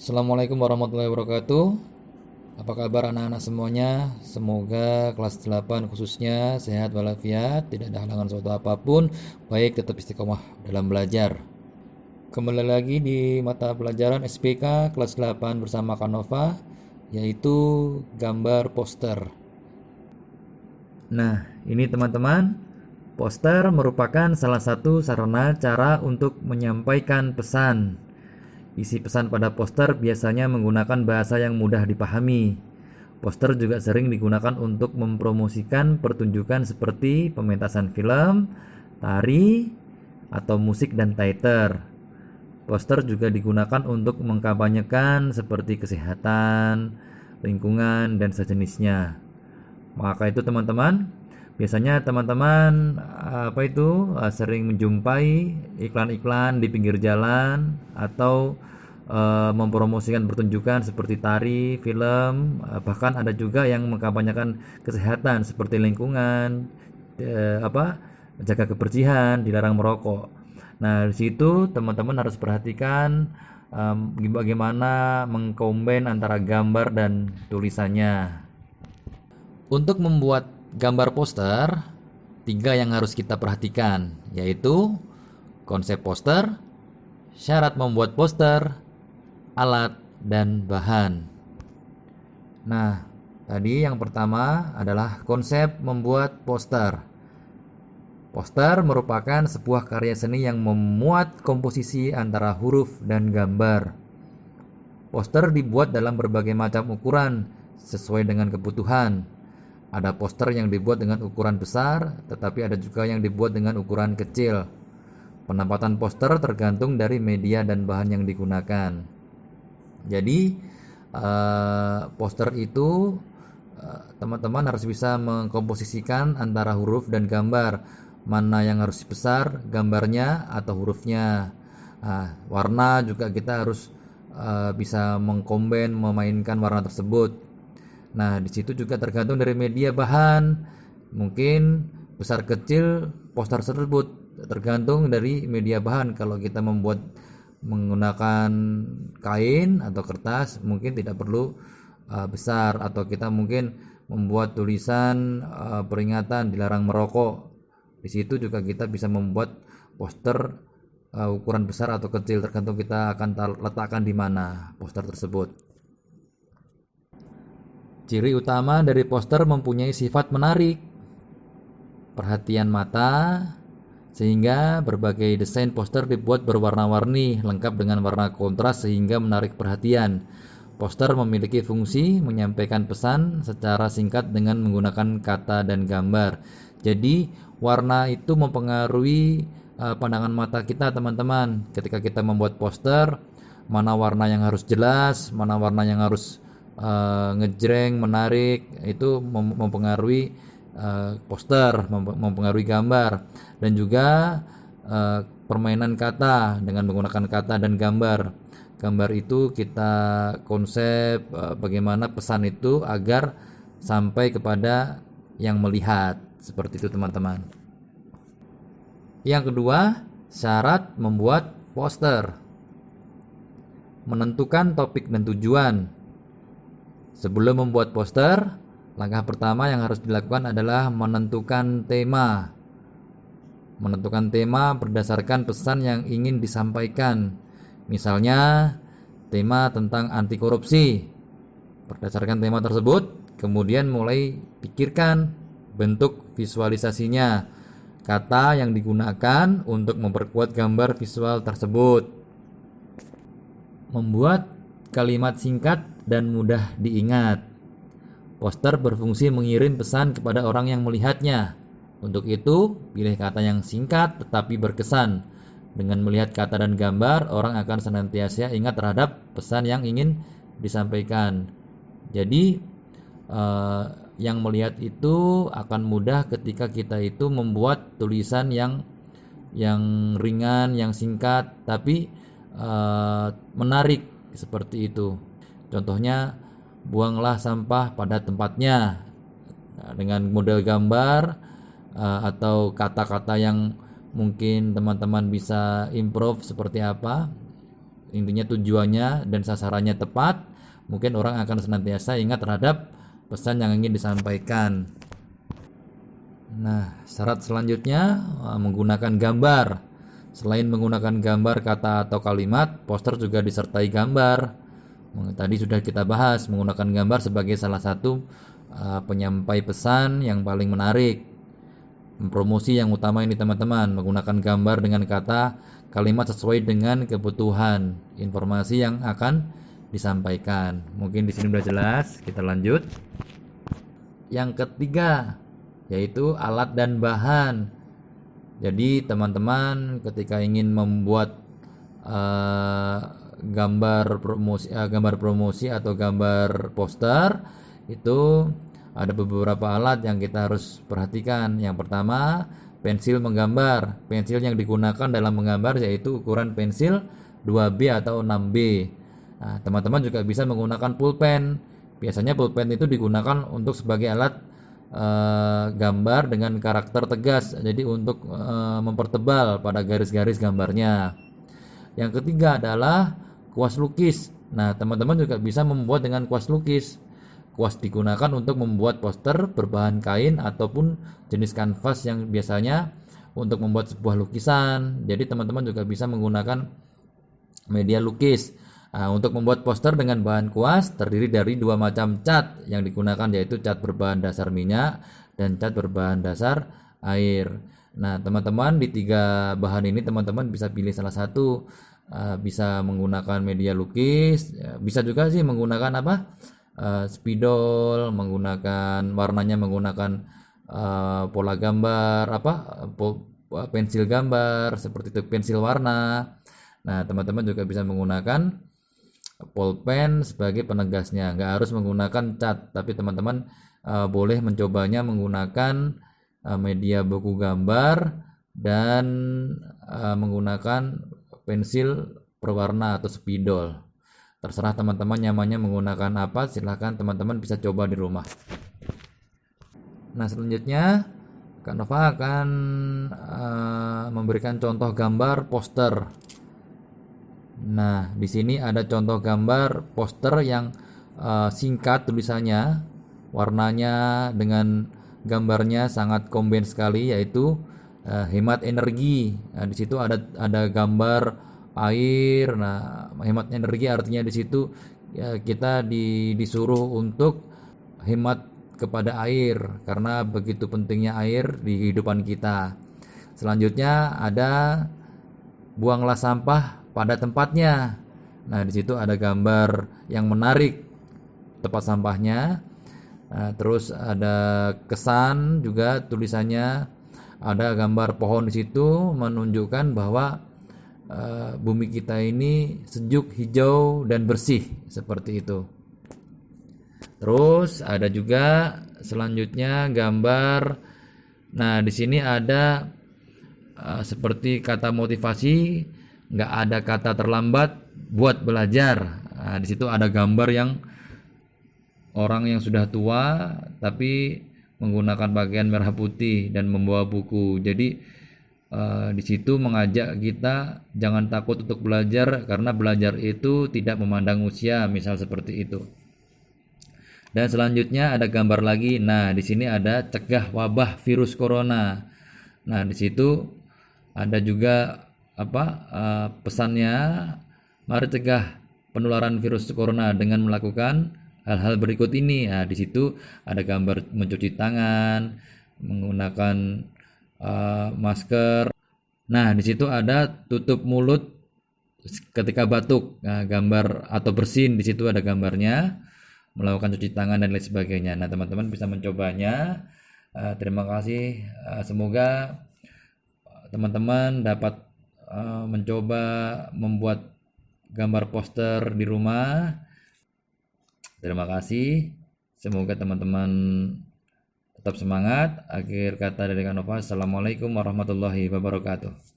Assalamualaikum warahmatullahi wabarakatuh. Apa kabar anak-anak semuanya? Semoga kelas 8 khususnya sehat walafiat, tidak ada halangan suatu apapun, baik tetap istiqomah dalam belajar. Kembali lagi di mata pelajaran SPK kelas 8 bersama Kanova, yaitu gambar poster. Nah, ini teman-teman, poster merupakan salah satu sarana cara untuk menyampaikan pesan. Isi pesan pada poster biasanya menggunakan bahasa yang mudah dipahami. Poster juga sering digunakan untuk mempromosikan pertunjukan seperti pementasan film, tari, atau musik dan teater. Poster juga digunakan untuk mengkampanyekan seperti kesehatan, lingkungan, dan sejenisnya. Maka itu teman-teman, biasanya teman-teman sering menjumpai iklan-iklan di pinggir jalan atau mempromosikan pertunjukan seperti tari, film, bahkan ada juga yang mengkampanyekan kesehatan seperti lingkungan, jaga kebersihan, dilarang merokok. Nah, di situ teman-teman harus perhatikan bagaimana mengkombin antara gambar dan tulisannya. Untuk membuat gambar poster, 3 yang harus kita perhatikan, yaitu konsep poster, syarat membuat poster, alat, dan bahan. Nah, tadi yang pertama adalah konsep membuat poster. Poster merupakan sebuah karya seni yang memuat komposisi antara huruf dan gambar. Poster dibuat dalam berbagai macam ukuran sesuai dengan kebutuhan. Ada poster yang dibuat dengan ukuran besar, tetapi ada juga yang dibuat dengan ukuran kecil. Penempatan poster tergantung dari media dan bahan yang digunakan. Jadi, poster itu teman-teman harus bisa mengkomposisikan antara huruf dan gambar. Mana yang harus besar, gambarnya atau hurufnya. Warna juga kita harus bisa mengkombin, memainkan warna tersebut. Nah, di situ juga tergantung dari media bahan. Mungkin besar kecil poster tersebut tergantung dari media bahan. Kalau kita membuat menggunakan kain atau kertas, mungkin tidak perlu besar, atau kita mungkin membuat tulisan peringatan dilarang merokok. Di situ juga kita bisa membuat poster ukuran besar atau kecil, tergantung kita akan letakkan di mana poster tersebut. Ciri utama dari poster mempunyai sifat menarik, perhatian mata, sehingga berbagai desain poster dibuat berwarna-warni, lengkap dengan warna kontras sehingga menarik perhatian. Poster memiliki fungsi menyampaikan pesan secara singkat dengan menggunakan kata dan gambar. Jadi, warna itu mempengaruhi pandangan mata kita, teman-teman. Ketika kita membuat poster, mana warna yang harus jelas, mana warna yang harus ngejreng, menarik, itu mempengaruhi poster, mempengaruhi gambar. Dan juga permainan kata dengan menggunakan kata dan gambar. Gambar itu kita konsep bagaimana pesan itu agar sampai kepada yang melihat. Seperti itu teman-teman. Yang kedua, syarat membuat poster. Menentukan topik dan tujuan. Sebelum membuat poster, langkah pertama yang harus dilakukan adalah menentukan tema. Menentukan tema berdasarkan pesan yang ingin disampaikan. Misalnya, tema tentang anti korupsi. Berdasarkan tema tersebut, kemudian mulai pikirkan bentuk visualisasinya, kata yang digunakan untuk memperkuat gambar visual tersebut. Membuat kalimat singkat dan mudah diingat. Poster berfungsi mengirim pesan kepada orang yang melihatnya. Untuk itu, pilih kata yang singkat tetapi berkesan. Dengan melihat kata dan gambar, orang akan senantiasa ingat terhadap pesan yang ingin disampaikan. Jadi, yang melihat itu akan mudah ketika kita itu membuat tulisan yang ringan, yang singkat, tapi menarik seperti itu. Contohnya, buanglah sampah pada tempatnya. Nah, dengan model gambar atau kata-kata yang mungkin teman-teman bisa improve seperti apa, intinya tujuannya dan sasarannya tepat, mungkin orang akan senantiasa ingat terhadap pesan yang ingin disampaikan. Nah, syarat selanjutnya menggunakan gambar. Selain menggunakan gambar, kata atau kalimat, poster juga disertai gambar. Tadi sudah kita bahas menggunakan gambar sebagai salah satu penyampai pesan yang paling menarik. Promosi yang utama ini teman-teman, menggunakan gambar dengan kata kalimat sesuai dengan kebutuhan informasi yang akan disampaikan. Mungkin di sini sudah jelas, kita lanjut. Yang ketiga yaitu alat dan bahan. Jadi teman-teman ketika ingin membuat gambar promosi atau gambar poster, itu ada beberapa alat yang kita harus perhatikan. Yang pertama, pensil menggambar. Pensil yang digunakan dalam menggambar yaitu ukuran pensil 2B atau 6B. Nah, teman-teman juga bisa menggunakan pulpen. Biasanya pulpen itu digunakan untuk sebagai alat gambar dengan karakter tegas, jadi untuk mempertebal pada garis-garis gambarnya. Yang ketiga adalah kuas lukis. Nah, teman-teman juga bisa membuat dengan kuas lukis. Kuas digunakan untuk membuat poster berbahan kain ataupun jenis kanvas yang biasanya untuk membuat sebuah lukisan. Jadi teman-teman juga bisa menggunakan media lukis. Nah, untuk membuat poster dengan bahan kuas terdiri dari dua macam cat yang digunakan, yaitu cat berbahan dasar minyak dan cat berbahan dasar air. Nah, teman-teman di tiga bahan ini teman-teman bisa pilih salah satu. Bisa menggunakan media lukis, bisa juga sih menggunakan spidol, menggunakan warnanya menggunakan pola gambar pensil gambar seperti itu, pensil warna. Nah, teman-teman juga bisa menggunakan pulpen sebagai penegasnya, nggak harus menggunakan cat, tapi teman-teman boleh mencobanya menggunakan media buku gambar dan menggunakan pensil berwarna atau spidol. Terserah teman-teman nyamannya menggunakan apa, silahkan teman-teman bisa coba di rumah. Nah, selanjutnya Kak Nova akan memberikan contoh gambar poster. Nah, di sini ada contoh gambar poster yang singkat tulisannya, warnanya dengan gambarnya sangat combine sekali, yaitu hemat energi. Nah, di situ ada gambar air. Nah, hemat energi artinya di situ kita disuruh untuk hemat kepada air karena begitu pentingnya air di kehidupan kita. Selanjutnya ada buanglah sampah pada tempatnya. Nah, di situ ada gambar yang menarik tempat sampahnya. Nah, terus ada kesan juga tulisannya, ada gambar pohon di situ menunjukkan bahwa bumi kita ini sejuk, hijau dan bersih seperti itu. Terus ada juga selanjutnya gambar. Nah, di sini ada seperti kata motivasi, nggak ada kata terlambat buat belajar. Nah, di situ ada gambar yang orang yang sudah tua tapi menggunakan pakaian merah putih dan membawa buku. Jadi di situ mengajak kita jangan takut untuk belajar karena belajar itu tidak memandang usia, misal seperti itu. Dan selanjutnya ada gambar lagi. Nah, di sini ada cegah wabah virus corona. Nah, di situ ada juga pesannya, mari cegah penularan virus corona dengan melakukan hal-hal berikut ini. Nah, di situ ada gambar mencuci tangan, menggunakan masker. Nah, di situ ada tutup mulut ketika batuk. Nah, gambar atau bersin, di situ ada gambarnya, melakukan cuci tangan dan lain sebagainya. Nah, teman-teman bisa mencobanya. Terima kasih. Semoga teman-teman dapat mencoba membuat gambar poster di rumah. Terima kasih. Semoga teman-teman tetap semangat. Akhir kata dari Kak Nova, Assalamualaikum warahmatullahi wabarakatuh.